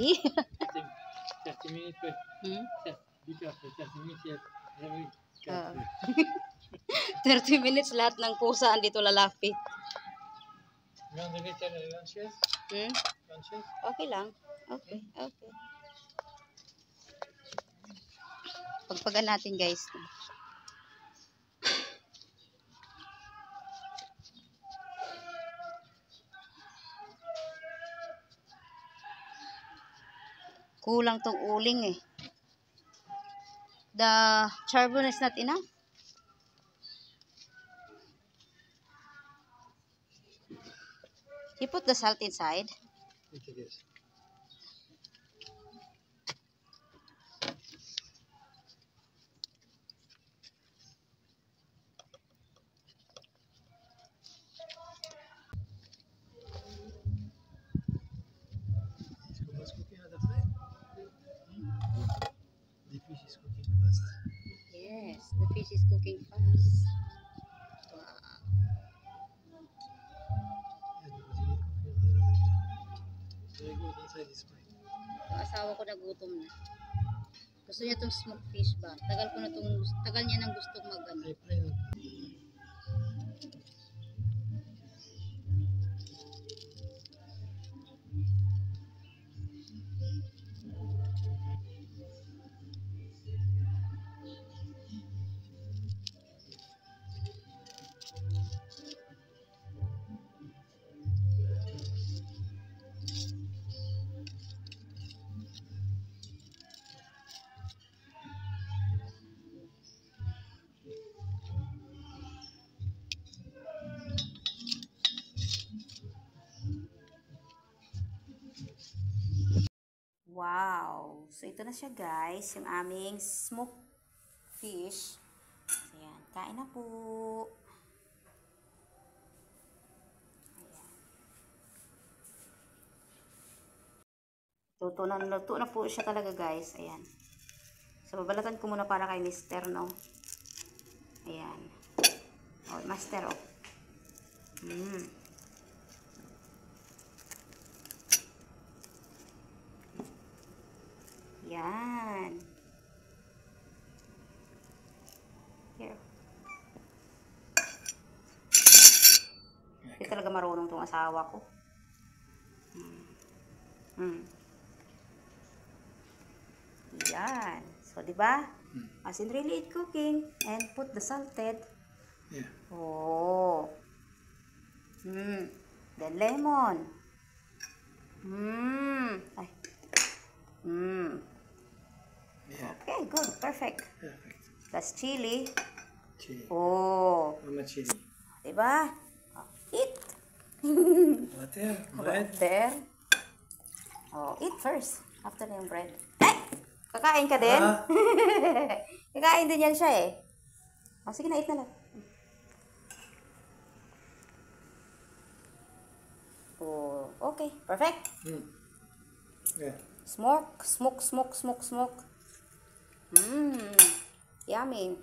See? 30 minutes. Hmm? 30 minutes yet. 30 minutes lahat ng pusa andito lalapit. Hmm? Okay lang. Okay. Pagpagan natin guys. Kulang tong uling eh. The charbon is not enough. You put the salt inside. Yes. The fish is cooking fast. Yes, the fish is cooking fast. Wow. Very good. Inside is fine. Yung asawa ko nagutom na. Gusto niya tong smoked fish ba? Tagal niya nang gustong mag-ano. I plan. Wow! So, ito na siya guys, yung aming smoked fish. So, yan. Kain na po. Ayan. Luto na po siya talaga guys. Ayan. So, babalatan ko muna para kay Mister, no? Ayan. Oh, Master, oh. Yan. Here. Hindi talaga marunong tong asawa ko. Yan. So, di ba? As in really eat cooking and put the salted. Yeah. Oh. Then lemon. Ay. Yeah. Okay, good. Perfect. Perfect. Plus chili. Chili. Oh. How much chili? Diba? Eat. Butter. Bread. Butter. Oh, eat first. After na yung bread. Ay! Kakain ka din? Kakain din yan siya eh. Oh, sige na, eat na lang. Oh, okay. Perfect. Yeah. Smoke. Yummy.